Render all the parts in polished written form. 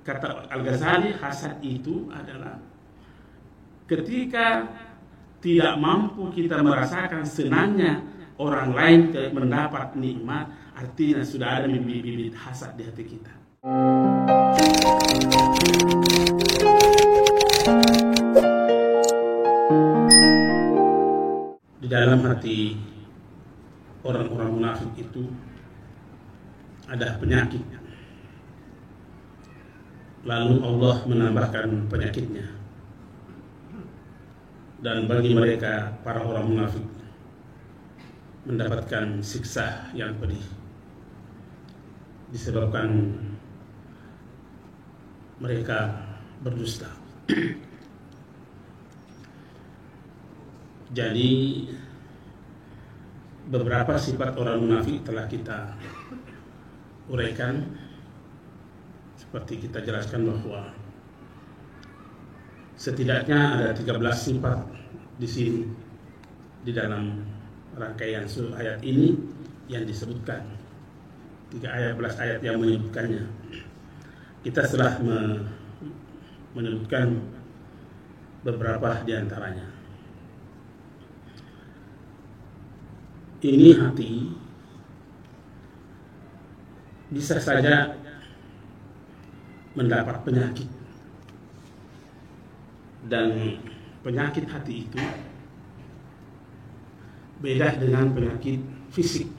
kata Al-Ghazali, hasad itu adalah ketika tidak mampu kita merasakan senangnya orang lain mendapat nikmat, artinya sudah ada bibit-bibit hasad di hati kita. Di dalam hati orang-orang munafik itu ada penyakit. Lalu Allah menambahkan penyakitnya. Dan bagi mereka, para orang munafik, mendapatkan siksa yang pedih disebabkan mereka berdusta. Jadi beberapa sifat orang munafik telah kita uraikan, seperti kita jelaskan bahwa setidaknya ada 13 sifat di sini di dalam rangkaian ayat ini yang disebutkan. 11 ayat yang menyebutkannya. Kita telah menyebutkan beberapa di antaranya. Ini hati bisa saja mendapat penyakit, dan penyakit hati itu beda dengan penyakit fisik.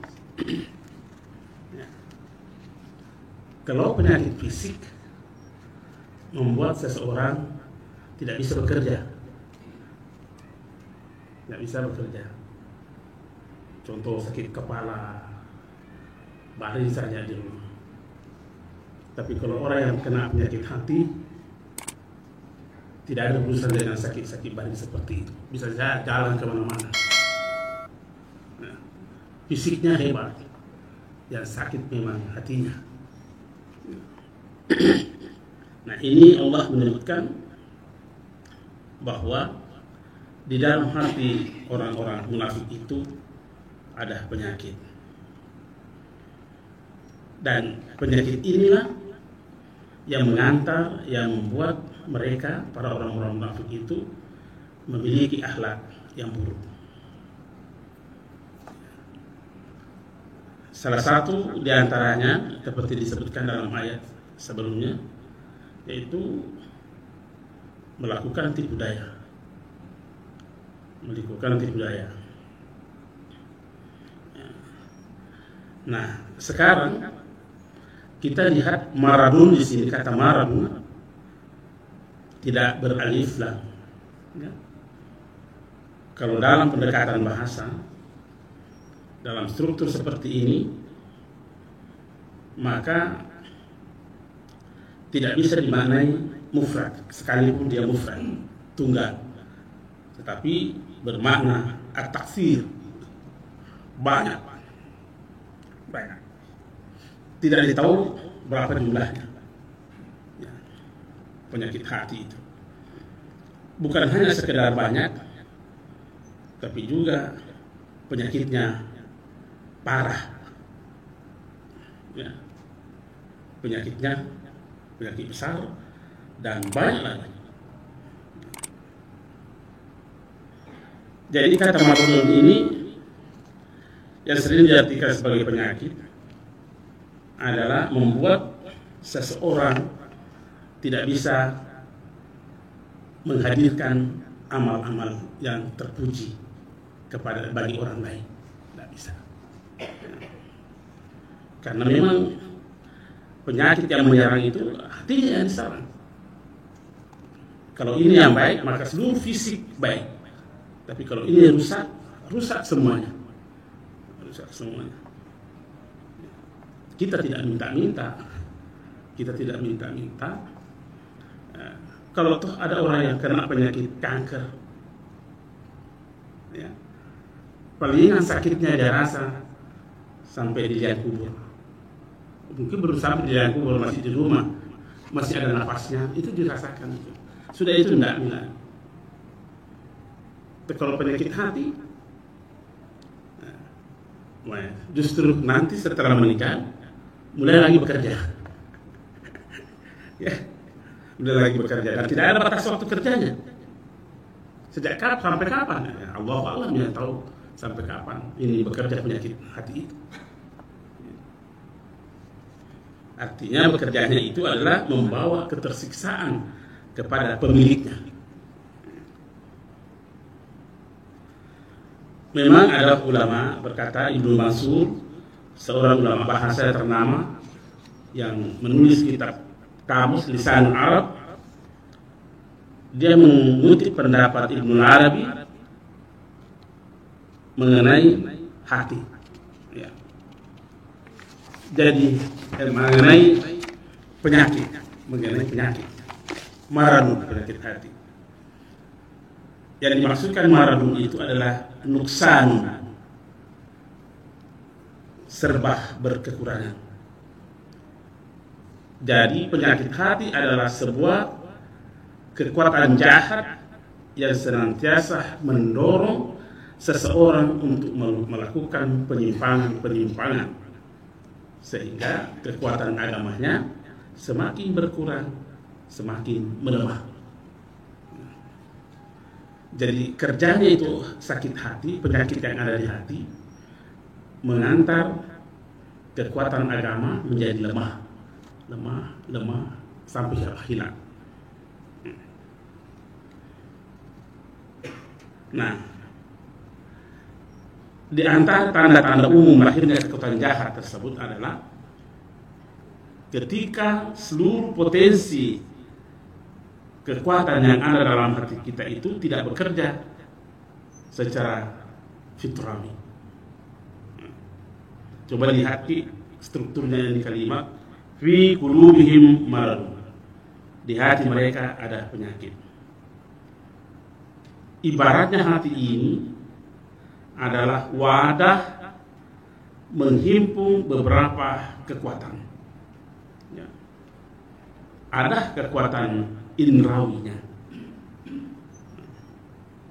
Kalau penyakit fisik membuat seseorang tidak bisa bekerja, contoh sakit kepala, baring saja di rumah. Tapi kalau orang yang kena penyakit hati, tidak ada urusan dengan sakit-sakit baring seperti itu, bisa saja jalan kemana-mana. Nah, fisiknya hebat, yang sakit memang hatinya. Nah, ini Allah menyebutkan bahwa di dalam hati orang-orang munafik itu ada penyakit. Dan penyakit inilah yang mengantar, yang membuat mereka, para orang-orang munafik itu, memiliki akhlak yang buruk. Salah satu di antaranya seperti disebutkan dalam ayat sebelumnya, yaitu melakukan tipu daya. Nah, sekarang kita lihat maradun di sini, kata maradun tidak beralif lam. Ya. Kalau dalam pendekatan bahasa, dalam struktur seperti ini, maka tidak bisa dimaknai mufrad, sekalipun dia mufrad, tunggal, tetapi bermakna at-taksir, banyak. Tidak ditahu berapa jumlahnya. Ya. Penyakit hati itu bukan hanya sekedar banyak, tapi juga penyakitnya parah. Ya. Penyakitnya penyakit besar dan banyak lagi. Jadi kata maradun ini yang sering diartikan sebagai penyakit adalah membuat seseorang tidak bisa menghadirkan amal-amal yang terpuji bagi orang lain. Tidak bisa. Karena memang penyakit yang menyerang itu hatinya yang diserang. Kalau ini yang baik, maka seluruh fisik baik. Tapi kalau ini rusak semuanya. Kita tidak minta-minta. Kalau toh ada orang yang kena penyakit kanker, ya, palingan sakitnya dia rasa sampai di liang kubur. Mungkin baru sampai di liang kubur, masih di rumah, masih ada nafasnya, itu dirasakan. Sudah itu enggak. Kalau penyakit hati, justru nanti setelah menikah mulai lagi bekerja. Ya, udah lagi bekerja dan tidak ada batas waktu kerjanya. Sejak kapan sampai kapan? Ya, Allah alam yang tahu sampai kapan ini bekerja penyakit hati itu. Artinya bekerjanya itu adalah membawa ketersiksaan kepada pemiliknya. Memang ada ulama berkata, Ibnu Mansur, seorang ulama bahasa ternama yang menulis kitab Kamus Lisan Arab, dia mengutip pendapat Ibnu Arabi mengenai hati. Ya. Jadi mengenai penyakit, maradun penyakit hati. Yang dimaksudkan maradun itu adalah nuksan, serba berkekurangan. Jadi penyakit hati adalah sebuah kekuatan jahat yang senantiasa mendorong seseorang untuk melakukan penyimpangan, sehingga kekuatan agamanya semakin berkurang, semakin melemah. Jadi kerjanya itu sakit hati, penyakit yang ada di hati, mengantar kekuatan agama menjadi lemah sampai hilang. Nah, di antara tanda-tanda umum lahirnya kekuatan jahat tersebut adalah ketika seluruh potensi kekuatan yang ada dalam hati kita itu tidak bekerja secara fitrawi. Coba lihat strukturnya di kalimat fi qulubihim marad. Di hati mereka ada penyakit. Ibaratnya hati ini adalah wadah menghimpun beberapa kekuatan. Ya. Ada kekuatan indrawinya,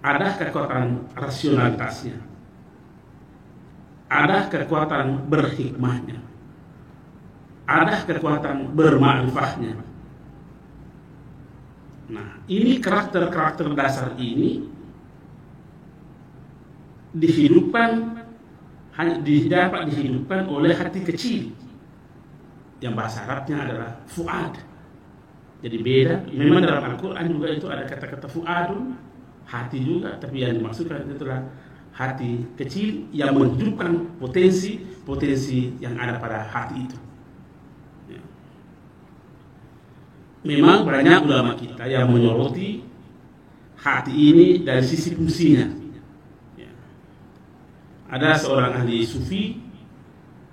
ada kekuatan rasionalitasnya, ada kekuatan berhikmahnya, ada kekuatan bermakrifahnya. Nah, ini karakter-karakter dasar ini dapat dihidupkan oleh hati kecil yang bahasa Arabnya adalah fuad. Jadi beda. Memang dalam Al-Quran juga itu ada kata-kata fuadun, hati juga, tapi yang dimaksudkan itu adalah hati kecil yang menghidupkan potensi yang ada pada hati itu. Ya. Memang banyak ulama kita yang menyoroti hati ini dari sisi fungsinya. Ya. Ada seorang ahli sufi,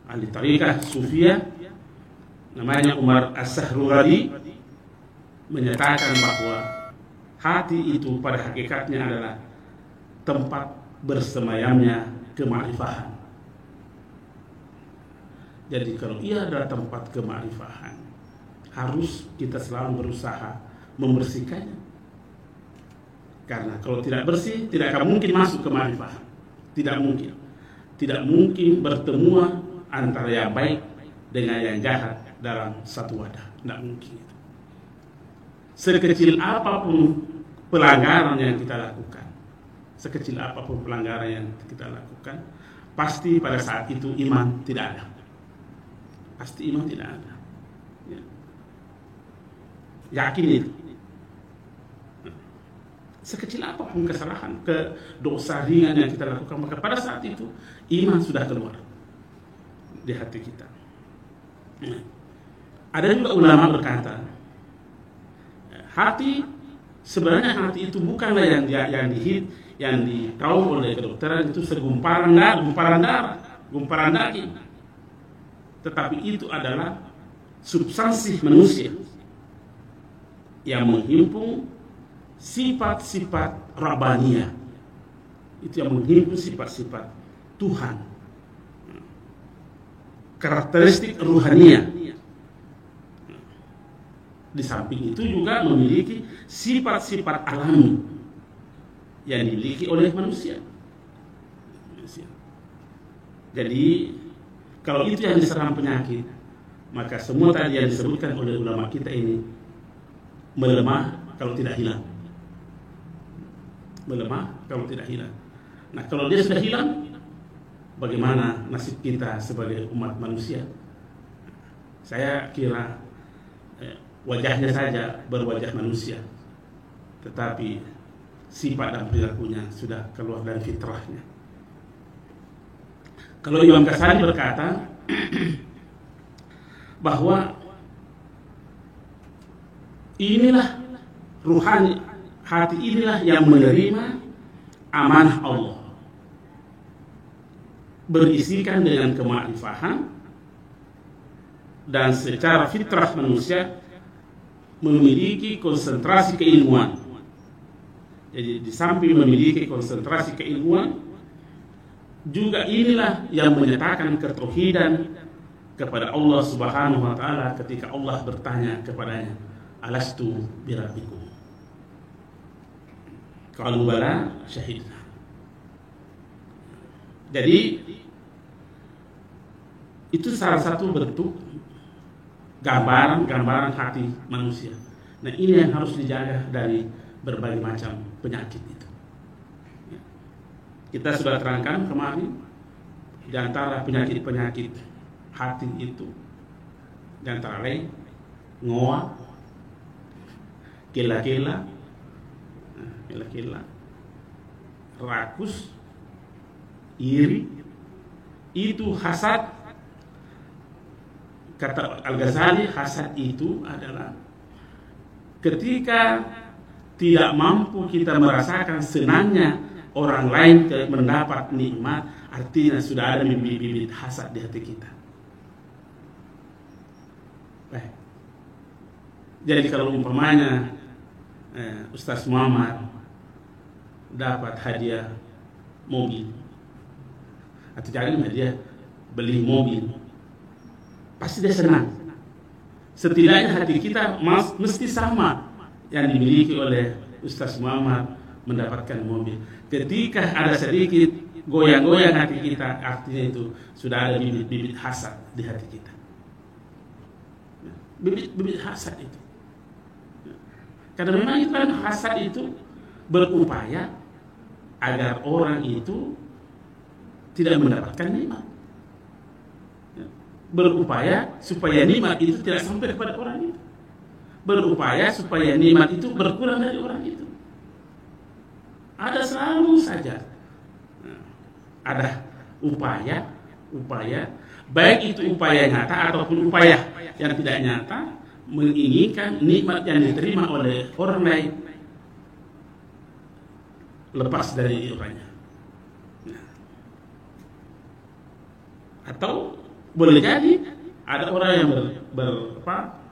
ahli tarikah sufiyah, namanya Umar As-Sahruradi, menyatakan bahwa hati itu pada hakikatnya adalah tempat bersemayamnya kemakrifahan. Jadi kalau ia adalah tempat kemakrifahan, harus kita selalu berusaha membersihkannya. Karena kalau tidak bersih, tidak akan mungkin masuk ke makrifahan. Tidak mungkin bertemu antara yang baik dengan yang jahat dalam satu wadah. Tidak mungkin. Sekecil apapun pelanggaran yang kita lakukan, pasti pada saat itu iman tidak ada. Pasti iman tidak ada. Ya. Yakin itu. Sekecil apapun kesalahan, dosa ringan yang kita lakukan, maka pada saat itu iman sudah keluar di hati kita. Ya. Ada juga ulama berkata, sebenarnya hati itu bukanlah yang ditahu oleh kedokteran itu segumparan darah, gumparan daging. Tetapi itu adalah substansi manusia yang menghimpun sifat-sifat rabbaniyah. Itu yang menghimpun sifat-sifat Tuhan, karakteristik ruhaniyah. Di samping itu juga memiliki sifat-sifat alami yang dimiliki oleh manusia. Jadi kalau itu yang diserang penyakit, maka semua tadi yang disebutkan oleh ulama kita ini melemah kalau tidak hilang. Melemah kalau tidak hilang. Nah, kalau dia sudah hilang, bagaimana nasib kita sebagai umat manusia? Saya kira wajahnya saja berwajah manusia, tetapi sifat dan perilakunya sudah keluar dari fitrahnya. Kalau Imam Ghazali berkata bahwa inilah ruhani, hati inilah yang menerima amanah Allah, berisikan dengan kema'rifahan, dan secara fitrah manusia memiliki konsentrasi keilmuan. Jadi di samping memiliki konsentrasi keilmuan, juga inilah yang menyatakan ketauhidan kepada Allah Subhanahu wa taala ketika Allah bertanya kepadanya, "Alastu birabbikum?" Qalu bala syahidna. Jadi itu salah satu bentuk gambaran hati manusia. Nah, ini yang harus dijaga dari berbagai macam penyakit itu. Kita sudah terangkan kemarin, di antara penyakit-penyakit hati itu, di antara lain ngoa, kela-kela, rakus, iri, itu hasad. Kata Al-Ghazali, hasad itu adalah ketika tidak mampu kita merasakan senangnya orang lain mendapat nikmat, artinya sudah ada bibit-bibit hasad di hati kita. Jadi kalau umpamanya Ustaz Muhammad dapat hadiah mobil, atau jangan hadiah, beli mobil, pasti dia senang. Setidaknya hati kita mesti sama yang dimiliki oleh Ustaz Muhammad mendapatkan mobil. Ketika ada sedikit goyang-goyang hati kita, artinya itu sudah ada bibit-bibit hasad di hati kita. Bibit-bibit hasad itu. Karena memang itu kan hasad itu berupaya agar orang itu tidak mendapatkan nikmat. Berupaya supaya nikmat itu tidak sampai kepada orang itu. Berupaya supaya nikmat itu berkurang dari orang itu. Ada selalu saja ada upaya, baik itu upaya nyata ataupun upaya yang tidak nyata, menginginkan nikmat yang diterima oleh orang lain lepas dari orangnya. Atau boleh jadi ada orang yang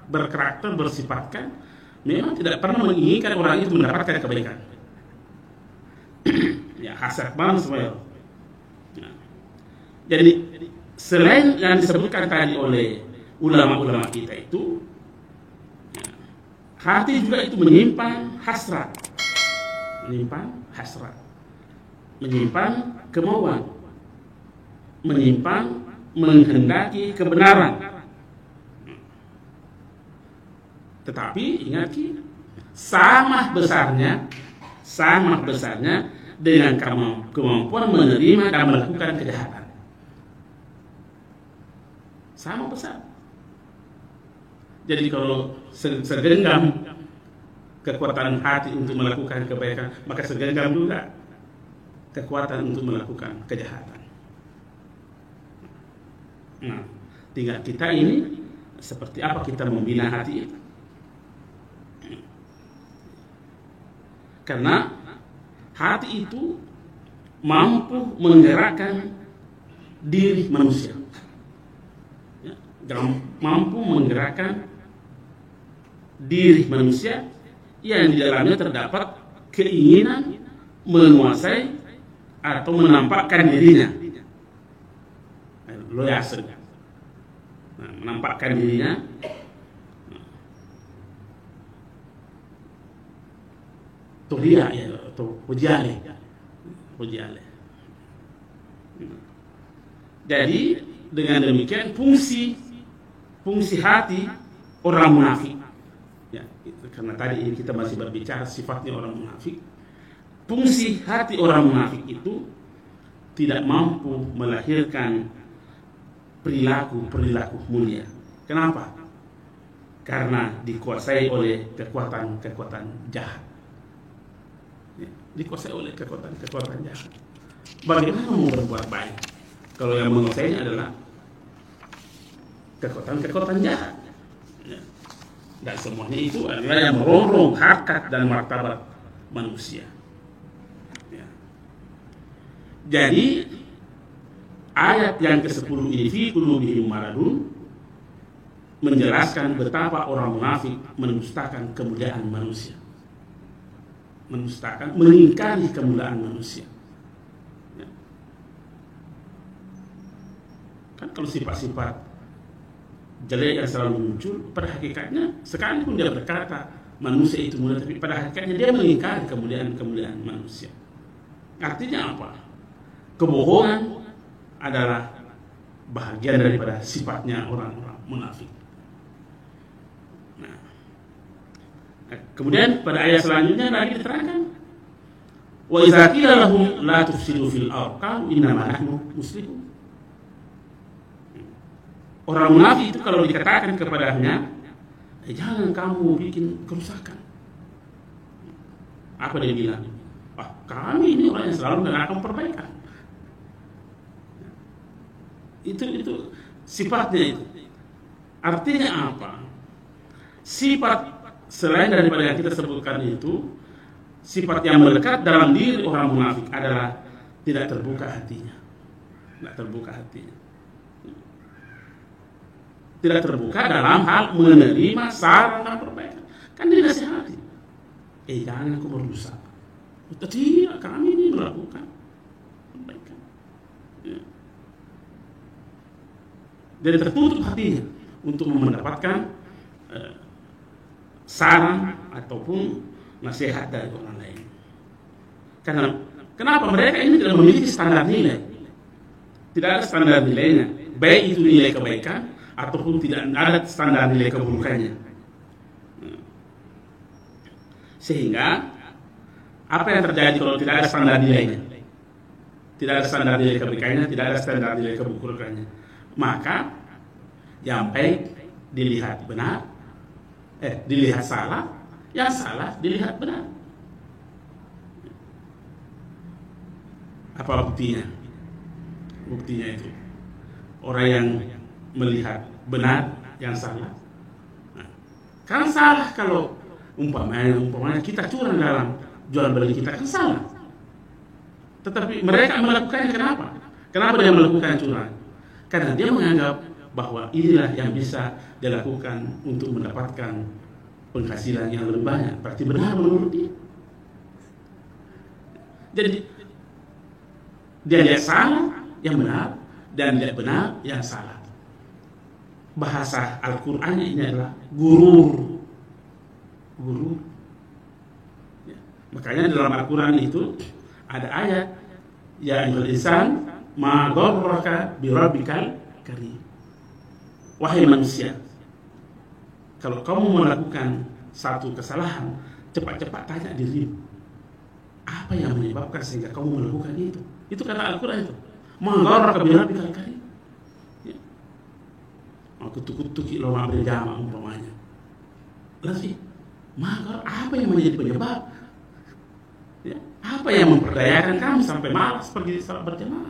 berkarakter, bersifatkan memang tidak pernah menginginkan orang itu mendapatkan kebaikan. Ya, hasad banget semua. Jadi selain yang disebutkan tadi oleh ulama-ulama kita itu, hati juga itu menyimpan hasrat, menyimpan kemauan, menyimpan menghendaki kebenaran. Tetapi ingat, sama besarnya dengan kemampuan menerima dan melakukan kejahatan. Sama besar. Jadi kalau segenggam kekuatan hati untuk melakukan kebaikan, maka segenggam juga kekuatan untuk melakukan kejahatan. Nah, tinggal kita ini seperti apa kita membina hati itu. Karena hati itu mampu menggerakkan diri manusia, mampu menggerakkan diri manusia yang di dalamnya terdapat keinginan menguasai atau menampakkan dirinya. Loyasen, menampakkan dirinya. Tulia ya, atau pujiale. Jadi dengan demikian fungsi hati orang munafik, ya, karena tadi kita masih berbicara sifatnya orang munafik. Fungsi hati orang munafik itu tidak mampu melahirkan perilaku mulia. Kenapa? Karena dikuasai oleh kekuatan jahat. Dikuasai oleh kekuatan jahat. Bagaimana mau berbuat baik kalau yang menguasainya adalah kekuatan jahat? Dan semuanya itu adalah yang merongrong harkat dan martabat manusia. Jadi ayat yang ke-10 ini fi qulubihim maradun menjelaskan betapa orang munafik mendustakan kemuliaan manusia. Mengingkari kemuliaan manusia. Kan kalau sifat-sifat jelek yang selalu muncul, pada hakikatnya sekalipun dia berkata manusia itu mulia, tapi pada hakikatnya dia mengingkari kemuliaan manusia. Artinya apa? Kebohongan adalah bahagian daripada sifatnya orang-orang munafik. Nah, kemudian pada ayat selanjutnya lagi diterangkan, wa idza qila lahum la tufsidu fil ardh qalu innama nahnu muslihun. Orang munafik itu kalau dikatakan kepadanya, jangan kamu bikin kerusakan. Apa dia bilang? Kami ini orang yang selalu mengadakan perbaikan. Itu sifatnya itu. Artinya apa? Sifat selain daripada yang kita sebutkan itu, sifat yang melekat dalam diri orang munafik adalah tidak terbuka hatinya. Tidak terbuka hatinya. Tidak terbuka dalam hal menerima saran dan perbaikan. Kan dia nasihati. Jangan kau berusaha. Tidak, kami ini melakukan perbaikan. Dan tertutup hatinya untuk mendapatkan saran ataupun nasihat dari orang lain. Karena kenapa mereka ini tidak memiliki standar nilai? Tidak ada standar nilainya, baik itu nilai kebaikan ataupun tidak ada standar nilai keburukannya. Sehingga apa yang terjadi kalau tidak ada standar nilainya? Tidak ada standar nilai kebaikannya, tidak ada standar nilai keburukannya. Maka yang baik dilihat benar, dilihat salah, yang salah dilihat benar. Apa buktinya? Buktinya itu orang yang melihat benar, yang salah. Kan salah kalau umpamanya kita curang dalam jual beli kita, kan salah. Tetapi mereka melakukannya kenapa? Kenapa dia melakukan curang? Karena dia menganggap bahwa inilah yang bisa dilakukan untuk mendapatkan penghasilan yang lebih banyak. Berarti benar menurut dia. Jadi dia lihat salah yang benar dan lihat benar yang salah. Bahasa Al-Quran ini adalah gurur. Ya. Makanya dalam Al-Quran itu ada ayat, ya ayyuhal insan ma gharraka bi rabbikal karim. Wahai manusia, kalau kamu melakukan satu kesalahan, cepat-cepat tanya dirimu, apa yang menyebabkan sehingga kamu melakukan itu? Itu kata Al-Quran itu. Ma gharraka bi rabbikal karim. Ya. Kutuk-kutuk lama berjamaah umpamanya. Lalu maka apa yang menjadi penyebab? Ya, apa yang memperdayakan kamu sampai malas pergi salat berjamaah?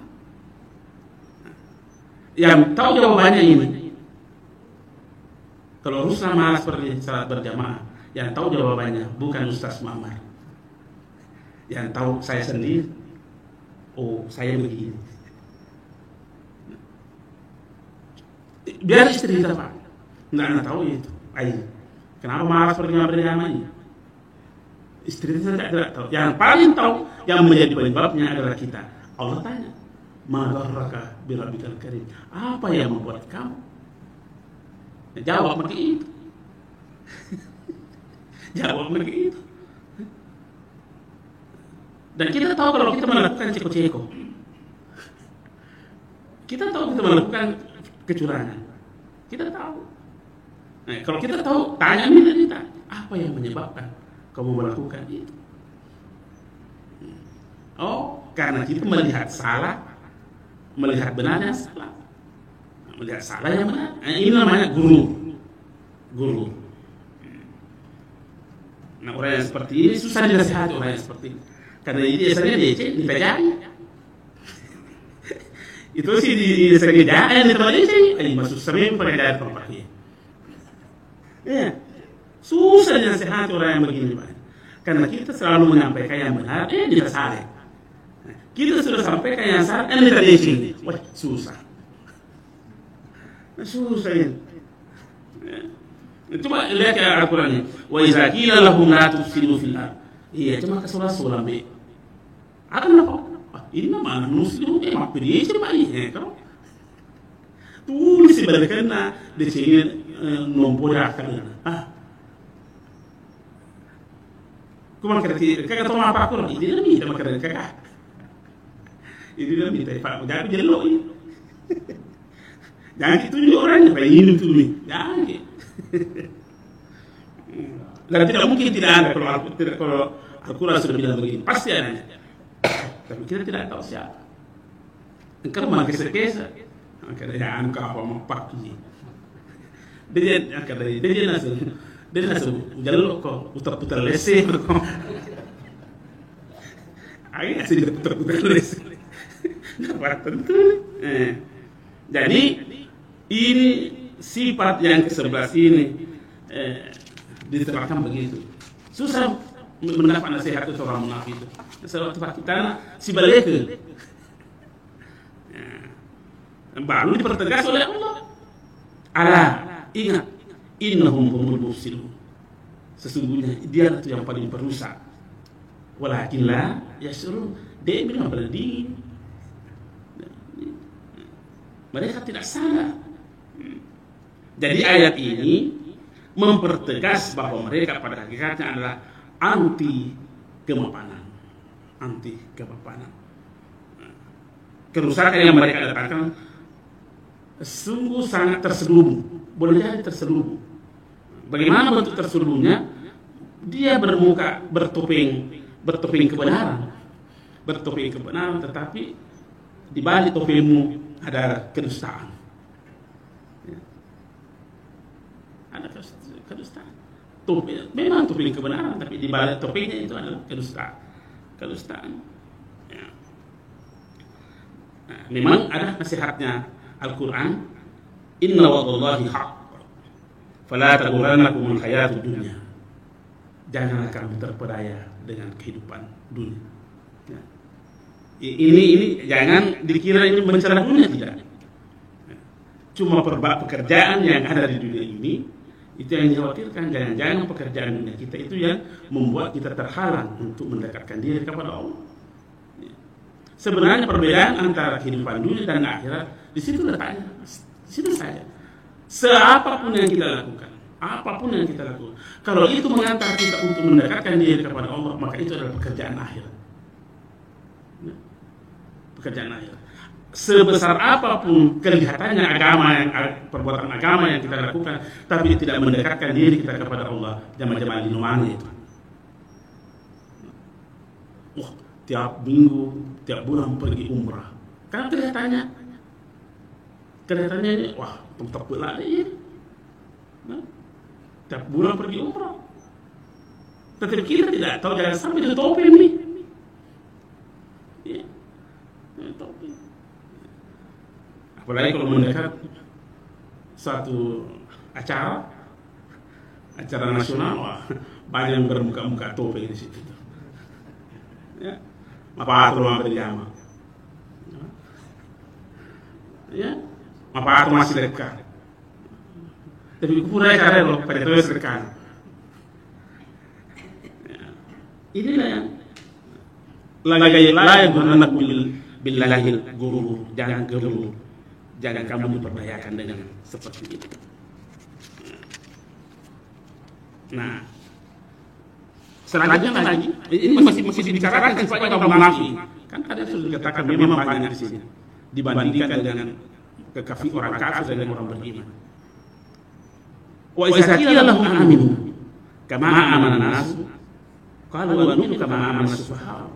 Yang tahu jawabannya ini. Kalau Ruslan malas pergi salat berjamaah, yang tahu jawabannya bukan Ustaz Muhammad. Yang tahu saya sendiri. Oh, saya begini. Biar istri kita, Pak. Nggak tahu itu. Ayo. Kenapa malas pergi berjamaah ini? Istri kita tidak tahu. Yang paling tahu yang menjadi penyebabnya adalah kita. Allah tanya, ma gharraka bi rabbikal karim. Apa yang membuat kamu? Jawab begitu. Jawab begitu. Dan kita tahu kalau kita melakukan ceko-ceko. Kita tahu kita melakukan kecurangan. Kita tahu. Nah, kalau kita tahu, tanya kita, apa apa yang menyebabkan kamu melakukan itu? Oh, karena kita melihat salah, melihat benar yang salah, melihat salah yang benar. Ini namanya guru. Nah, orang yang seperti ini susah dinasihati orang yang seperti ini. Karena ini biasanya DC ditajari. Itu sih di sekejaan di tempat DC. Masuk sering pengajaran tempat ini. Ya, susah dinasihati orang yang begini, Pak. Karena kita selalu menyampaikan yang benar, kita salah. Kita sudah sampaikan yang salah, kita DC. Wah, susah. Susah ini. Coba lihat ke Al-Qurannya. Wa iza qila lahum la tufsidu fil ard. Iya, cuma kesulah-sulah be. Akan apa? Ini nama muslim emang pilih siapa ini? Kalau tulis sebenarnya na di sini nompoda akan. Kuma kagak tahu apa aku ini demi sama kagak. Ini demi Pak. Jadi jelo ini. Jangan ditunjuk orangnya, kayak ini tuh nih. Jangan. Dan tidak mungkin tidak ada kalau Al-Quran sudah bilang begini, pasti ada. Tapi kita tidak tahu siapa. Engkau malah kisah-kisah. Makanya jangan kau apa mempak ini. Dia nasi jalur kok putar-putar lese kok. Ayo sih putar-putar lese. Nampak tentu. Jadi ini sifat yang ke-11 ini diterapkan begitu. Susah mendapat nasihat itu orang munafik itu. Sebab kita si balik baru dipertegas oleh Allah. Allah, ingat, innahum humul mufsidun. Sesungguhnya dia itu yang paling perusak. Walakin la yashurun. Dia memang berdiri. Mereka tidak sadar. Jadi ayat ini mempertegas bahwa mereka pada hakikatnya adalah anti kemapanan. Kerusakan yang mereka datangkan sungguh sangat terselubung. Boleh jadi terselubung. Bagaimana bentuk terselubungnya? Dia bertopeng kebenaran. Bertopeng kebenaran, tetapi di balik topengmu ada kedustaan. Ada kedustaan. Memang topeng kebenaran, tapi di balik topengnya itu adalah kedustaan. Ya. Nah, memang ada nasihatnya Al-Quran, Inna wa'dallahi haqq, fala taghurrannakum al-hayatud dunya. Janganlah kamu terpedaya dengan kehidupan dunia. Ya. Ini jangan dikira ini mencela dunia, tidak. Cuma pekerjaan yang ada di dunia ini itu yang dikhawatirkan. Jangan-jangan pekerjaan dunia kita itu yang membuat kita terhalang untuk mendekatkan diri kepada Allah. Sebenarnya perbedaan antara kehidupan dunia dan akhirat di situ letaknya, di situ saja. Seapapun yang kita lakukan, kalau itu mengantar kita untuk mendekatkan diri kepada Allah, maka itu adalah pekerjaan akhirat. Pekerjaan akhirat. Sebesar apapun kelihatannya perbuatan agama yang kita lakukan, tapi tidak mendekatkan diri kita kepada Allah, jamaah-jamaah di mana itu. Tiap minggu, tiap bulan pergi umrah. Karena kelihatannya ini, wah, tetap belah ini. Tiap bulan pergi umrah. Tetapi kita tidak tahu, jangan sampai itu topeng nih. Ya, topeng. Apalagi kalau mendekat suatu acara nasional, wah, banyak yang bermuka-muka topeng di situ. Ya, apa rumah berjamaah. Ya, apa masih dekat. Tapi kupura cara lo pada terus dekat. Inilah yang layak beranak billahil guru, jangan geru. Jangan kamu diperdayakan dengan seperti itu. Nah, selanjutnya lagi, ini masih dibicarakan supaya kamu munafik. Kan tadi sudah dikatakan memang banyak di sini dibandingkan dengan orang kafir dengan orang beriman. Wa iza qila lahum aminu, kama amana nasu qalu wa nu'minu kama amana as-sufaha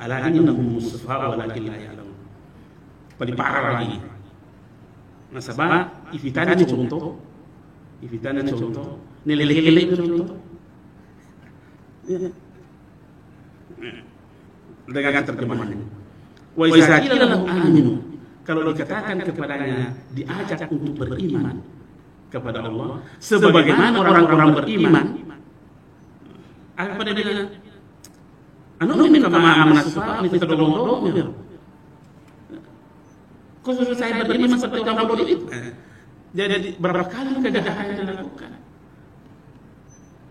ala innahum as-sufaha walakin la ya'lamun. Paling parah lagi. Nasaba ifitani contoh nilai-nilai contoh. Dengan terjemahannya. Wa iza qila lahum aminu, kalau dikatakan kepadanya diajak untuk beriman kepada Allah sebagaimana orang-orang beriman, apa dia bilang? Nu'minu kama amana as-sufaha itu tolong. Khusus saya beriman seperti orang bodoh itu. Jadi berapa kali kegagalan yang dilakukan?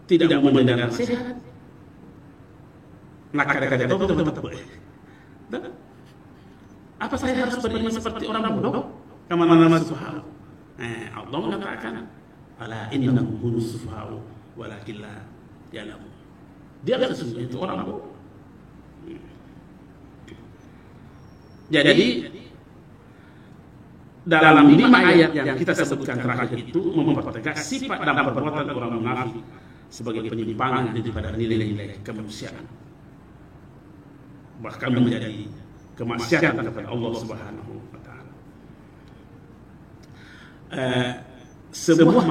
Tidak mau mendengar nasihat. Nak kada-kada itu betul-betul. Apa saya harus beriman seperti orang bodoh? Kemana-mana sufaha. Allah mengatakan, ala innahum humus sufaha walakin la ya'lamun. Dia sesungguhnya itu orang bodoh. Jadi dalam 5 ayat yang kita sebutkan terakhir itu mempertegas sifat dan perbuatan orang munafik sebagai penyimpangan daripada nilai-nilai kemanusiaan, bahkan menjadi kemaksiatan kepada Allah Subhanahu wa taala. Semua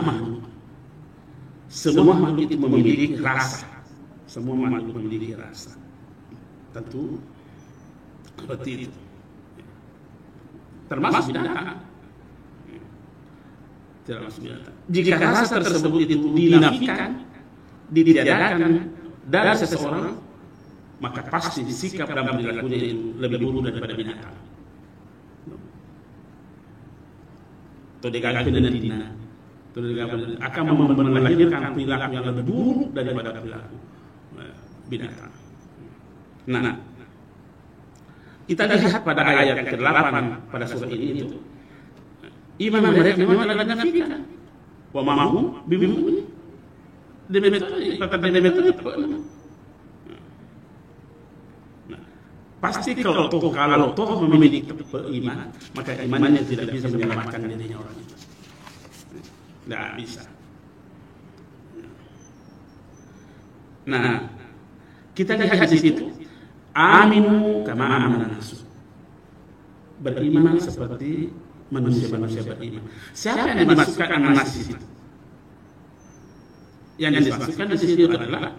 makhluk itu memiliki rasa. Semua makhluk memiliki rasa. Tentu seperti itu. Termasuk binatang. Jika rasa tersebut itu dinafikan, ditiadakan dari seseorang, maka pasti sikap dan perilakunya itu lebih buruk daripada binatang. Akan melahirkan perilaku yang lebih buruk daripada perilaku binatang. Nah, kita lihat pada ayat ke-8 pada surat ini itu, iman mereka memang telah dinafikan. Wa ma'hum bimu'min. Pasti kalau toh memiliki iman, maka imannya tidak bisa menyelamatkan dirinya orang itu. Tidak bisa. Nah, kita lihat di situ, aminu kama amana nasu. Beriman seperti manusia-manusia beriman. Siapa yang dimasukkan anas di situ? Yang dimasukkan di situ adalah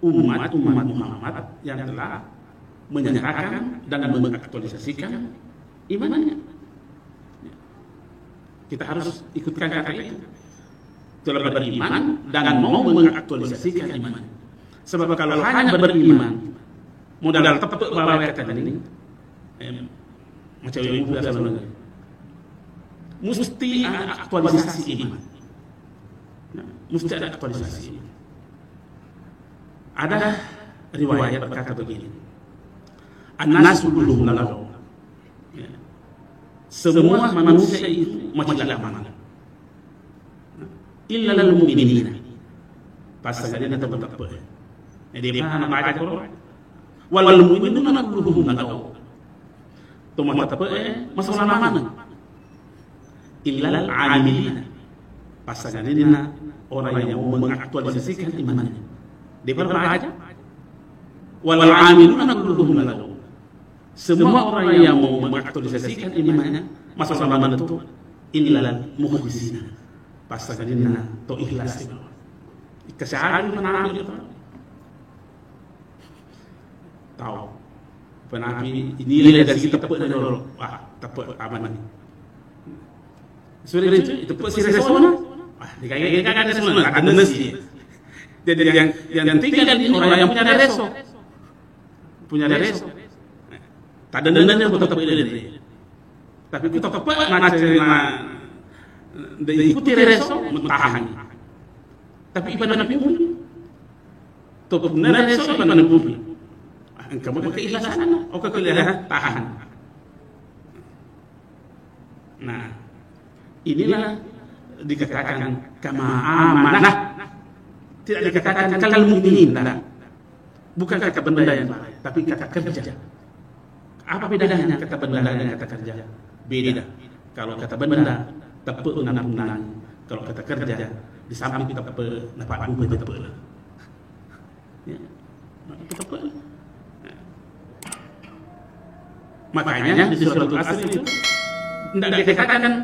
umat Muhammad yang telah menyatakan dan mengaktualisasikan imannya. Kita harus ikutkan kata itu. Telah beriman dan mau mengaktualisasikan iman. Sebab kalau hanya beriman, modal tepat bawa kata ini, macam yang biasa bilang, mesti ada aktualisasi iman. Mesti ada aktualisasi iman. Ada riwayat berkata begini, an-nasu kulluhum lagaw. Semua manusia itu macam-macam. Illa lil mu'minina. Pasalnya tetap. Jadi mana baca Quran? Wal mu'minuna kulluhum lagaw. Tuma masalah mana? Illa al-amilina. Pasalnya orang yang mau mengaktualisasikan imannya. Dia berbaca wal amiluna kulluhum lagaw. Semua orang yang mau mengaktualisasikan imannya masalah mana itu illal mukhlisina. Pasalnya to ikhlas. Kesehatan mana itu? Tahu. Penapi nilai dari kita tepat dulu. Wah, tepat aman. Sudah itu tepat si resona. Wah, dikaya-kaya ada resona, ada nasi. Jadi yang tinggal di orang yang punya reso. Punya reso. Tak ada nanya kita tepat ini. Tapi kita tepat ikuti reso mentahan. Tapi ibadah Nabi pun tepat reso ibadah Nabi pun. Kamu pakai ikhlasan, oke kelihatan tahan. Nah, inilah dikatakan kama amanah. Tidak dikatakan kal mukminin, bukan kata benda yang lain, tapi kata kerja. Apa bedanya kata benda dan kata kerja? Beda. Kalau kata benda tepuk menang. Kalau kata kerja di samping tepe dapat dua tepe lah. Ya, tepe. Makanya di suratul Asr itu tidak dikatakan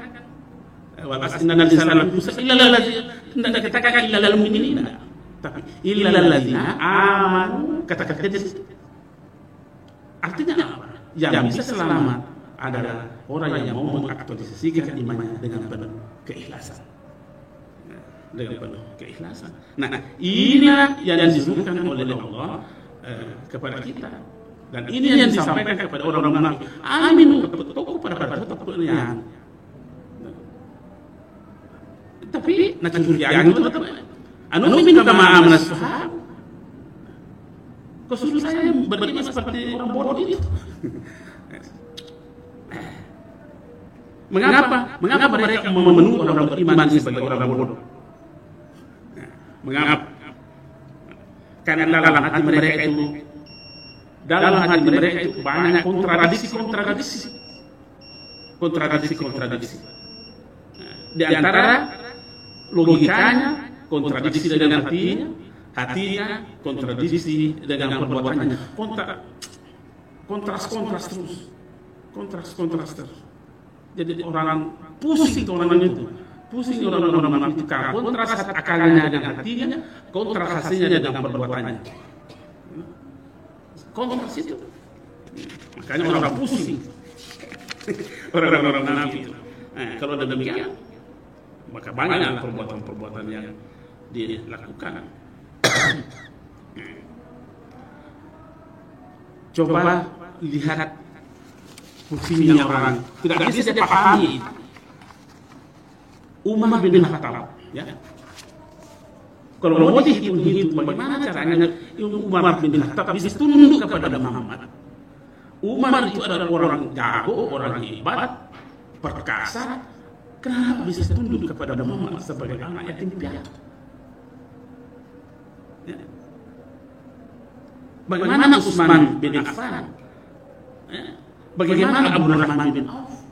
wal asr innal insana lafi khusr illa tidak dikatakan illa lil mu'minin, tapi illa alladzina amanu, kata-kata itu artinya apa? Yang bisa selamat adalah orang yang mau mengaktualisasikan imannya dengan penuh keikhlasan. Dengan penuh keikhlasan. Nah, inilah yang disebutkan oleh Allah kepada kita. Dan ini yang disampaikan kepada orang-orang munafik. Amin kepada pertanyaan. Tapi nak curigaan itu tetap. Anu minta maaf nas sahab. Khusus saya beriman seperti orang bodoh itu. Mengapa mereka memenuhi orang beriman sebagai orang bodoh? Mengapa? Karena dalam hati mereka itu banyak kontradiksi. Di antara logikanya kontradiksi dengan hatinya kontradiksi dengan perbuatannya. Kontras terus. Jadi orang pusing orang itu. Pusing orang itu karena kontras akalnya dengan hatinya, kontras hasilnya dengan perbuatannya. Kontras itu. Makanya orang pusing. Orang munafik itu. Kalau demikian, maka banyak perbuatan-perbuatan yang dilakukan. Coba lihat pusingnya orang, tidak bisa dipahami. Umar bin Khattab, ya. Kalau mau dihitung bagaimana caranya Umar bin Khattab bisa tunduk kepada Muhammad. Umar itu adalah orang jago, orang hebat, perkasa. Kenapa bisa tunduk kepada Muhammad sebagai anak yatim piatu? Ya. Bagaimana Utsman bin Affan? Ya. Bagaimana Abdurrahman bin Auf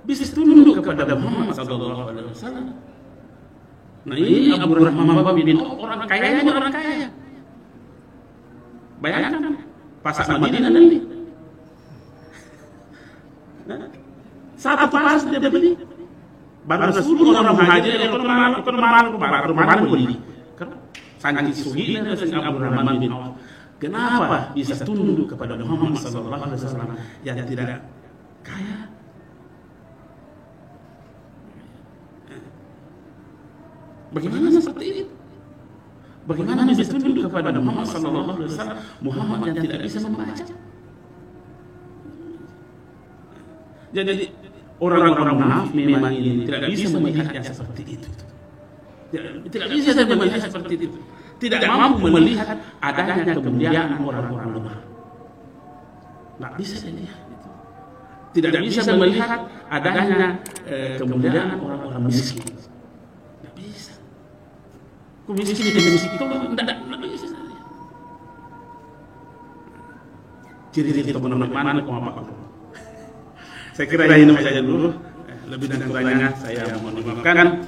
bisa tunduk kepada Muhammad sallallahu alaihi wasallam? Nah, ini Abdurrahman bin Auf orang kaya. Bayangkan pasar Madinah nanti. Satu pas dia beli. Baru 10 orang muhajir yang kemarin beli. Sangat sugi dengan Abdurrahman bin Auf. Kenapa bisa tunduk kepada Muhammad sallallahu alaihi wasallam yang tidak kaya? Bagaimana seperti itu? Bagaimana bisa tunduk kepada Muhammad sallallahu alaihi wasallam, Muhammad yang tidak bisa membaca? Jadi orang-orang munafik memang ini tidak bisa melihat yang seperti itu. Tidak bisa melihat seperti itu. Tidak mampu melihat adanya kemuliaan orang-orang lemah. Tidak bisa dilihat itu. Tidak bisa melihat adanya kemuliaan orang-orang miskin. Tidak bisa. Miskin itu tidak bisa. Ciri-ciri kita mana apa? Saya kira ini saja dulu. Lebih dan kurangnya saya mohon dimaafkan.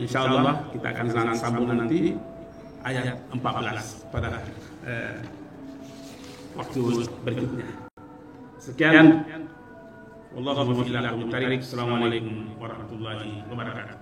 Insya Allah kita akan sambung nanti ayat 14 pada waktu berikutnya. Sekian. Wallahu a'lam bishawab. Assalamualaikum warahmatullahi wabarakatuh.